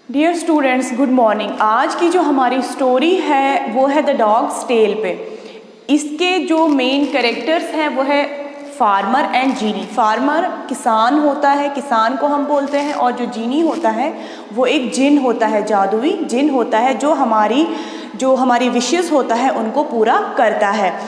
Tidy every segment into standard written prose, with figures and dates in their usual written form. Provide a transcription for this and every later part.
Dear students, good morning. आज की जो हमारी स्टोरी है वो है द डॉग्स टेल पे। इसके जो मेन कैरेक्टर्स हैं वो है फार्मर एंड जीनी। फार्मर किसान होता है, किसान को हम बोलते हैं, और जो जीनी होता है वो एक जिन होता है, जादुई जिन होता है जो हमारी विशेस होता है उनको पूरा करता है।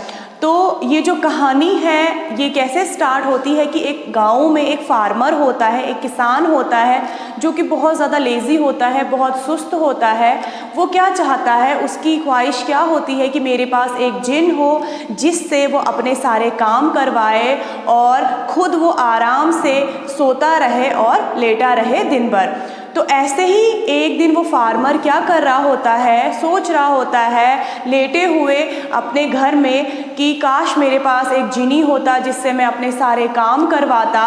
तो ये जो कहानी है ये कैसे स्टार्ट होती है कि एक गांव में एक फार्मर होता है, एक किसान होता है जो कि बहुत ज़्यादा लेज़ी होता है, बहुत सुस्त होता है। वो क्या चाहता है, उसकी ख्वाहिश क्या होती है कि मेरे पास एक जिन हो जिससे वो अपने सारे काम करवाए और खुद वो आराम से सोता रहे और लेटा रहे दिन भर। तो ऐसे ही एक दिन वो फार्मर क्या कर रहा होता है, सोच रहा होता है लेटे हुए अपने घर में कि काश मेरे पास एक जिनी होता जिससे मैं अपने सारे काम करवाता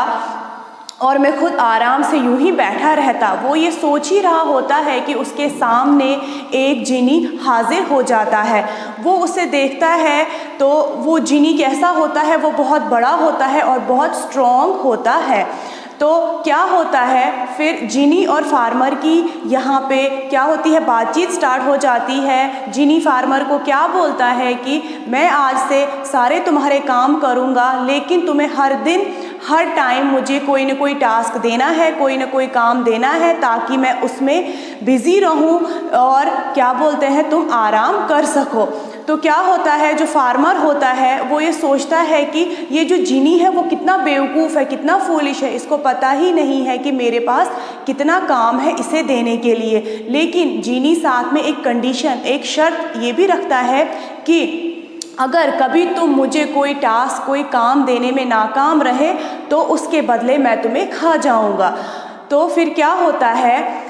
और मैं खुद आराम से यूं ही बैठा रहता। वो ये सोच ही रहा होता है कि उसके सामने एक जिनी हाजिर हो जाता है। वो उसे देखता है तो वो जिनी कैसा होता है, वो बहुत बड़ा होता है और बहुत स्ट्रॉन्ग होता है। तो क्या होता है फिर जिनी और फार्मर की यहाँ पे क्या होती है, बातचीत स्टार्ट हो जाती है। जिनी फार्मर को क्या बोलता है कि मैं आज से सारे तुम्हारे काम करूँगा, लेकिन तुम्हें हर दिन हर टाइम मुझे कोई ना कोई टास्क देना है, कोई ना कोई काम देना है ताकि मैं उसमें बिज़ी रहूं और क्या बोलते हैं तुम आराम कर सको। तो क्या होता है, जो फार्मर होता है वो ये सोचता है कि ये जो जिनी है वो कितना बेवकूफ़ है, कितना फूलिश है, इसको पता ही नहीं है कि मेरे पास कितना काम है इसे देने के लिए। लेकिन जिनी साथ में एक कंडीशन, एक शर्त ये भी रखता है कि अगर कभी तुम मुझे कोई टास्क, कोई काम देने में नाकाम रहे तो उसके बदले मैं तुम्हें खा जाऊंगा। तो फिर क्या होता है,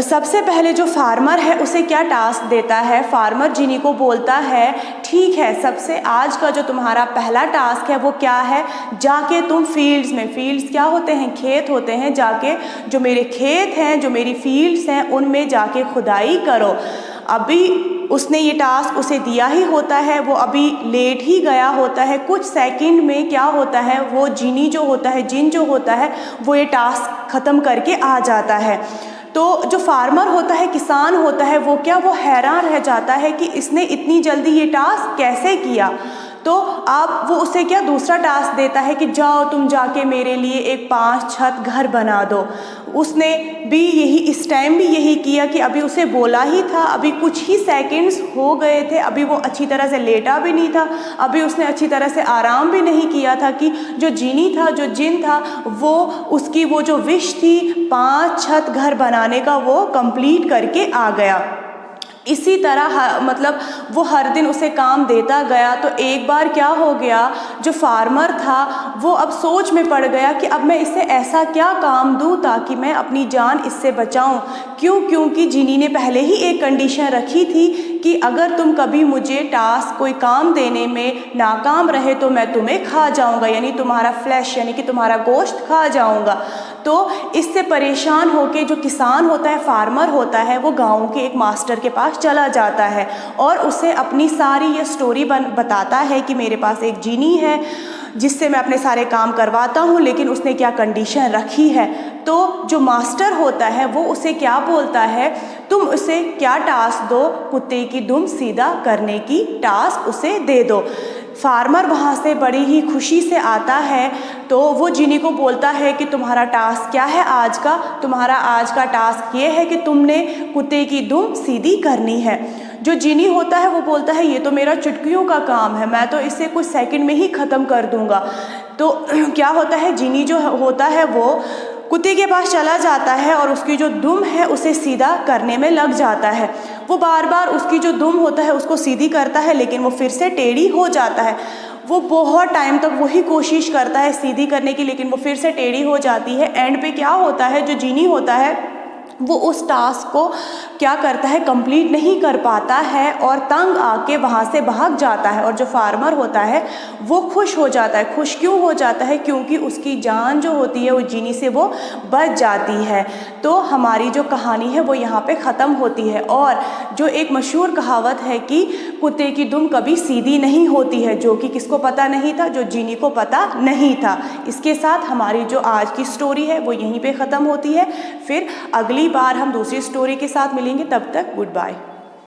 सबसे पहले जो फार्मर है उसे क्या टास्क देता है, फार्मर जिनी को बोलता है ठीक है, सबसे आज का जो तुम्हारा पहला टास्क है वो क्या है, जाके तुम फील्ड्स में, फील्ड्स क्या होते हैं, खेत होते हैं, जाके जो मेरे खेत हैं, जो मेरी फील्ड्स हैं उनमें जाके खुदाई करो। अभी उसने ये टास्क उसे दिया ही होता है, वो अभी लेट ही गया होता है। कुछ सेकंड में क्या होता है, वो जिनी जो होता है, जिन जो होता है वो ये टास्क ख़त्म करके आ जाता है। तो जो फार्मर होता है, किसान होता है, वो हैरान रह जाता है कि इसने इतनी जल्दी ये टास्क कैसे किया। तो अब वो उसे दूसरा टास्क देता है कि जाओ तुम जाके मेरे लिए एक 5 छत घर बना दो। उसने भी यही, इस टाइम भी यही किया कि अभी उसे बोला ही था, अभी कुछ ही सेकंड्स हो गए थे, अभी वो अच्छी तरह से लेटा भी नहीं था, अभी उसने अच्छी तरह से आराम भी नहीं किया था कि जो जिनी था, जो जिन था, वो उसकी वो जो विश थी 5 छत घर बनाने का वो कंप्लीट करके आ गया। इसी तरह मतलब वो हर दिन उसे काम देता गया। तो एक बार क्या हो गया, जो फार्मर था वो अब सोच में पड़ गया कि अब मैं इसे ऐसा क्या काम दूं ताकि मैं अपनी जान इससे बचाऊं। क्योंकि जिनी ने पहले ही एक कंडीशन रखी थी कि अगर तुम कभी मुझे टास्क, कोई काम देने में नाकाम रहे तो मैं तुम्हें खा जाऊंगा, यानी तुम्हारा फ्लैश, यानी कि तुम्हारा गोश्त खा जाऊंगा। तो इससे परेशान होकर जो किसान होता है, फार्मर होता है, वो गांव के एक मास्टर के पास चला जाता है और उसे अपनी सारी ये स्टोरी बताता है कि मेरे पास एक जिनी है जिससे मैं अपने सारे काम करवाता हूँ, लेकिन उसने क्या कंडीशन रखी है। तो जो मास्टर होता है वो उसे क्या बोलता है, तुम उसे क्या टास्क दो, कुत्ते की दुम सीधा करने की टास्क उसे दे दो। फार्मर वहाँ से बड़ी ही खुशी से आता है तो वो जिनी को बोलता है कि तुम्हारा टास्क क्या है आज का, तुम्हारा आज का टास्क ये है कि तुमने कुत्ते की दुम सीधी करनी है। जो जिनी होता है वो बोलता है ये तो मेरा चुटकियों का काम है, मैं तो इसे कुछ सेकंड में ही ख़त्म कर दूंगा। तो क्या होता है, जिनी जो होता है वो कुत्ते के पास चला जाता है और उसकी जो दुम है उसे सीधा करने में लग जाता है। वो बार बार उसकी जो दुम होता है उसको सीधी करता है, लेकिन वो फिर से टेढ़ी हो जाता है। वो बहुत टाइम तक वही कोशिश करता है सीधी करने की, लेकिन वो फिर से टेढ़ी हो जाती है। एंड पे क्या होता है, जो जिनी होता है वो उस टास्क को क्या करता है, कंप्लीट नहीं कर पाता है और तंग आके वहाँ से भाग जाता है। और जो फार्मर होता है वो खुश हो जाता है। खुश क्यों हो जाता है, क्योंकि उसकी जान जो होती है वो जिनी से वो बच जाती है। तो हमारी जो कहानी है वो यहाँ पे ख़त्म होती है। और जो एक मशहूर कहावत है कि कुत्ते की दुम कभी सीधी नहीं होती है, जो कि किसको पता नहीं था, जो जिनी को पता नहीं था। इसके साथ हमारी जो आज की स्टोरी है वो यहीं पे ख़त्म होती है। फिर अगली बार हम दूसरी स्टोरी के साथ मिलेंगे, तब तक गुड बाय।